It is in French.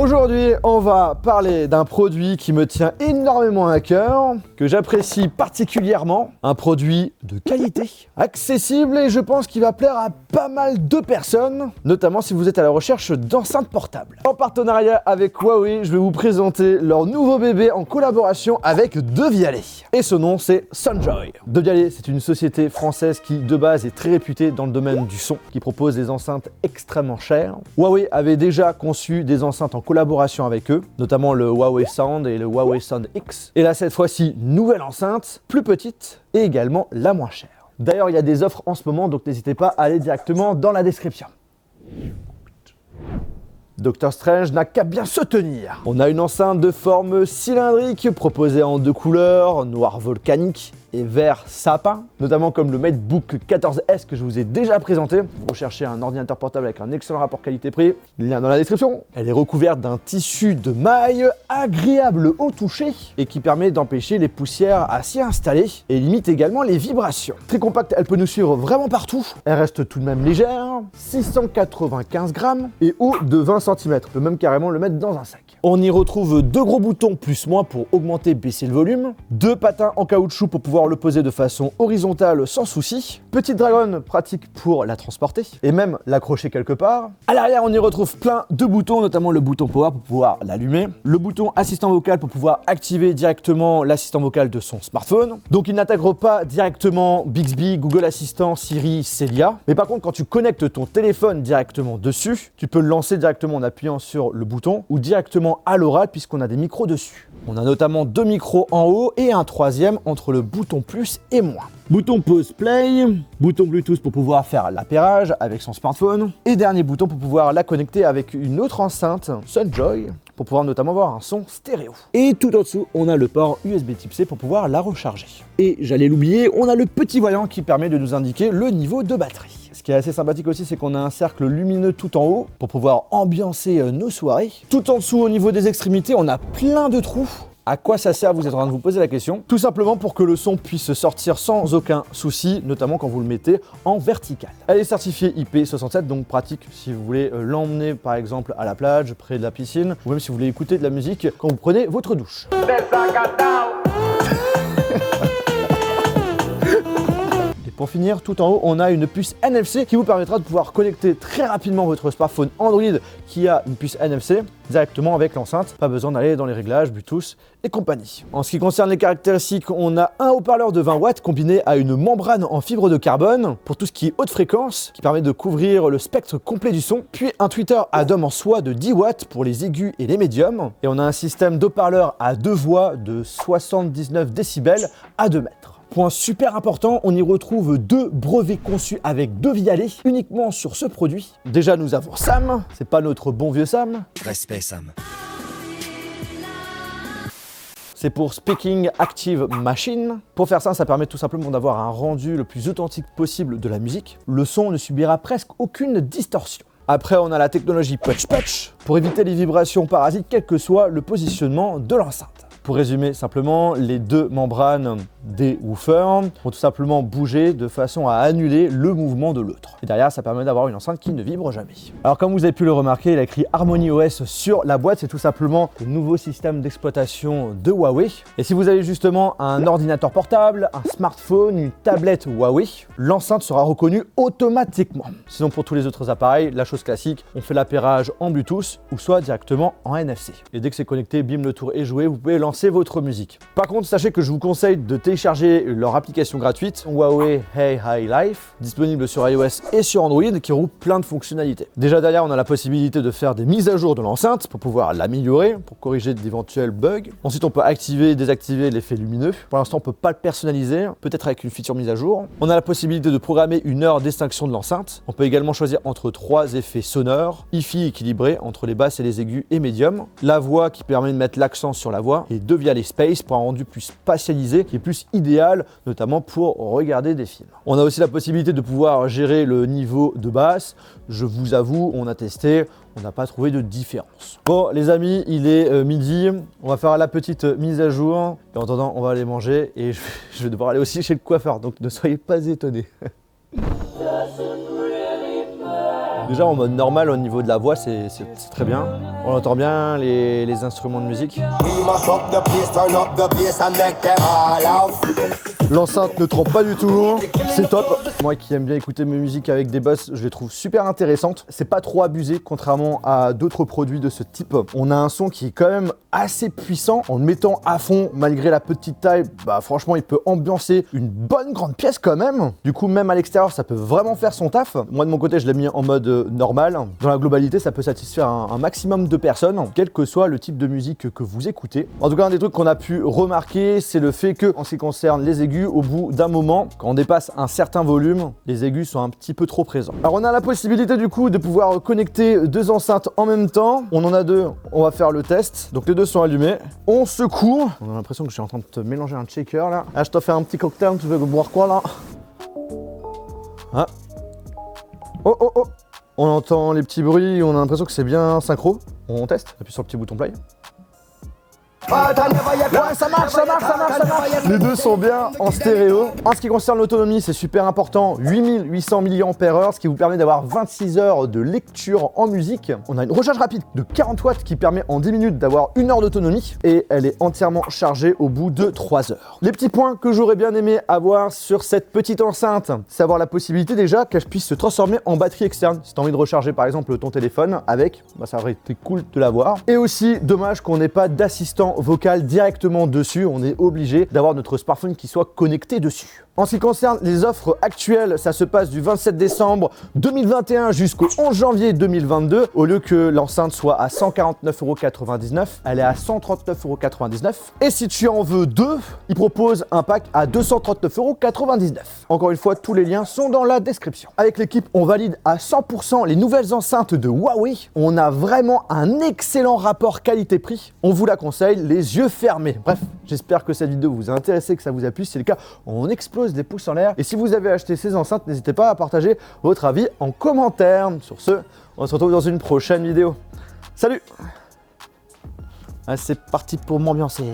Aujourd'hui, on va parler d'un produit qui me tient énormément à cœur, que j'apprécie particulièrement, un produit de qualité, accessible et je pense qu'il va plaire à pas mal de personnes, notamment si vous êtes à la recherche d'enceintes portables. En partenariat avec Huawei, je vais vous présenter leur nouveau bébé en collaboration avec Devialet. Et ce nom, c'est Sunjoy. Devialet, c'est une société française qui, de base, est très réputée dans le domaine du son, qui propose des enceintes extrêmement chères. Huawei avait déjà conçu des enceintes en collaboration avec eux, notamment le Huawei Sound et le Huawei Sound X. Et là, cette fois-ci, nouvelle enceinte, plus petite et également la moins chère. D'ailleurs, il y a des offres en ce moment, donc n'hésitez pas à aller directement dans la description. Doctor Strange n'a qu'à bien se tenir. On a une enceinte de forme cylindrique proposée en deux couleurs, noir volcanique et vert sapin, notamment comme le MateBook 14S que je vous ai déjà présenté. Vous recherchez un ordinateur portable avec un excellent rapport qualité-prix, lien dans la description. Elle est recouverte d'un tissu de maille agréable au toucher et qui permet d'empêcher les poussières à s'y installer et limite également les vibrations. Très compacte, elle peut nous suivre vraiment partout. Elle reste tout de même légère, 695 grammes et haut de 20 cm. On peut même carrément le mettre dans un sac. On y retrouve deux gros boutons plus-moins pour augmenter, baisser le volume, deux patins en caoutchouc pour pouvoir le poser de façon horizontale sans souci, petite dragonne pratique pour la transporter et même l'accrocher quelque part. À l'arrière, on y retrouve plein de boutons, notamment le bouton power pour pouvoir l'allumer, le bouton assistant vocal pour pouvoir activer directement l'assistant vocal de son smartphone. Donc il n'intègre pas directement Bixby, Google Assistant, Siri, Celia. Mais par contre, quand tu connectes ton téléphone directement dessus, tu peux le lancer directement en appuyant sur le bouton ou directement à l'oral puisqu'on a des micros dessus. On a notamment deux micros en haut et un troisième entre le bouton plus et moins. Bouton pause play, bouton Bluetooth pour pouvoir faire l'appairage avec son smartphone et dernier bouton pour pouvoir la connecter avec une autre enceinte Sunjoy pour pouvoir notamment avoir un son stéréo. Et tout en dessous, on a le port USB Type C pour pouvoir la recharger. Et j'allais l'oublier, on a le petit voyant qui permet de nous indiquer le niveau de batterie. Ce qui est assez sympathique aussi, c'est qu'on a un cercle lumineux tout en haut pour pouvoir ambiancer nos soirées. Tout en dessous, au niveau des extrémités, on a plein de trous. À quoi ça sert? Vous êtes en train de vous poser la question. Tout simplement pour que le son puisse sortir sans aucun souci, notamment quand vous le mettez en vertical. Elle est certifiée IP67, donc pratique si vous voulez l'emmener par exemple à la plage, près de la piscine, ou même si vous voulez écouter de la musique quand vous prenez votre douche. Pour finir, tout en haut, on a une puce NFC qui vous permettra de pouvoir connecter très rapidement votre smartphone Android qui a une puce NFC directement avec l'enceinte. Pas besoin d'aller dans les réglages, Bluetooth et compagnie. En ce qui concerne les caractéristiques, on a un haut-parleur de 20 watts combiné à une membrane en fibre de carbone pour tout ce qui est haute fréquence qui permet de couvrir le spectre complet du son. Puis un tweeter à dôme en soie de 10 watts pour les aigus et les médiums. Et on a un système d'haut-parleur à deux voix de 79 décibels à 2 mètres. Point super important, on y retrouve deux brevets conçus avec Devialet uniquement sur ce produit. Déjà, nous avons Sam, c'est pas notre bon vieux Sam. Respect Sam. C'est pour Speaking Active Machine. Pour faire ça permet tout simplement d'avoir un rendu le plus authentique possible de la musique. Le son ne subira presque aucune distorsion. Après, on a la technologie Punch Punch pour éviter les vibrations parasites, quel que soit le positionnement de l'enceinte. Pour résumer simplement, les deux membranes des woofers vont tout simplement bouger de façon à annuler le mouvement de l'autre. Et derrière, ça permet d'avoir une enceinte qui ne vibre jamais. Alors comme vous avez pu le remarquer, il a écrit Harmony OS sur la boîte. C'est tout simplement le nouveau système d'exploitation de Huawei. Et si vous avez justement un ordinateur portable, un smartphone, une tablette Huawei, l'enceinte sera reconnue automatiquement. Sinon pour tous les autres appareils, la chose classique, on fait l'appairage en Bluetooth ou soit directement en NFC. Et dès que c'est connecté, bim, le tour est joué, vous pouvez lancer votre musique. Par contre, sachez que je vous conseille de télécharger leur application gratuite Huawei Hey High Life, disponible sur iOS et sur Android, qui regroupe plein de fonctionnalités. Déjà derrière, on a la possibilité de faire des mises à jour de l'enceinte pour pouvoir l'améliorer, pour corriger d'éventuels bugs. Ensuite, on peut activer et désactiver l'effet lumineux. Pour l'instant, on peut pas le personnaliser, peut-être avec une feature mise à jour. On a la possibilité de programmer une heure d'extinction de l'enceinte. On peut également choisir entre 3 effets sonores, hi-fi équilibré entre les basses et les aigus et médiums, la voix qui permet de mettre l'accent sur la voix et Devialet Space pour un rendu plus spatialisé qui est plus idéal, notamment pour regarder des films. On a aussi la possibilité de pouvoir gérer le niveau de basse. Je vous avoue, on a testé, on n'a pas trouvé de différence. Bon les amis, il est midi, on va faire la petite mise à jour. Et en attendant, on va aller manger et je vais devoir aller aussi chez le coiffeur, donc ne soyez pas étonnés. Déjà en mode normal au niveau de la voix, c'est très bien. On entend bien les instruments de musique. L'enceinte ne trompe pas du tout, c'est top. Moi qui aime bien écouter mes musiques avec des basses, je les trouve super intéressantes. C'est pas trop abusé, contrairement à d'autres produits de ce type. On a un son qui est quand même assez puissant. En le mettant à fond, malgré la petite taille, bah franchement il peut ambiancer une bonne grande pièce quand même. Du coup même à l'extérieur ça peut vraiment faire son taf. Moi de mon côté je l'ai mis en mode normal. Dans la globalité ça peut satisfaire un maximum de personnes, quel que soit le type de musique que vous écoutez. En tout cas un des trucs qu'on a pu remarquer, c'est le fait que en ce qui concerne les aigus, au bout d'un moment, quand on dépasse un certain volume, les aigus sont un petit peu trop présents. Alors on a la possibilité du coup de pouvoir connecter deux enceintes en même temps. On en a deux, on va faire le test. Donc les deux sont allumés. On secoue. On a l'impression que je suis en train de te mélanger un shaker là. Ah, je t'en fais un petit cocktail, tu veux boire quoi là? Ah. Oh oh oh. On entend les petits bruits, on a l'impression que c'est bien synchro. On teste, appuie sur le petit bouton play. Ouais, ça marche. Les deux sont bien en stéréo. En ce qui concerne l'autonomie, c'est super important. 8800 mAh, ce qui vous permet d'avoir 26 heures de lecture en musique. On a une recharge rapide de 40 watts qui permet en 10 minutes d'avoir 1 heure d'autonomie. Et elle est entièrement chargée au bout de 3 heures. Les petits points que j'aurais bien aimé avoir sur cette petite enceinte, c'est avoir la possibilité déjà qu'elle puisse se transformer en batterie externe. Si tu as envie de recharger par exemple ton téléphone avec, bah, ça aurait été cool de l'avoir. Et aussi, dommage qu'on n'ait pas d'assistant vocal directement dessus, on est obligé d'avoir notre smartphone qui soit connecté dessus. En ce qui concerne les offres actuelles, ça se passe du 27 décembre 2021 jusqu'au 11 janvier 2022. Au lieu que l'enceinte soit à 149,99 €, elle est à 139,99 €. Et si tu en veux deux, il propose un pack à 239,99 €. Encore une fois, tous les liens sont dans la description. Avec l'équipe, on valide à 100% les nouvelles enceintes de Huawei. On a vraiment un excellent rapport qualité-prix. On vous la conseille, les yeux fermés. Bref, j'espère que cette vidéo vous a intéressé, que ça vous a plu. Si c'est le cas, on explose des pouces en l'air. Et si vous avez acheté ces enceintes, n'hésitez pas à partager votre avis en commentaire. Sur ce, on se retrouve dans une prochaine vidéo. Salut! Ah, c'est parti pour m'ambiancer.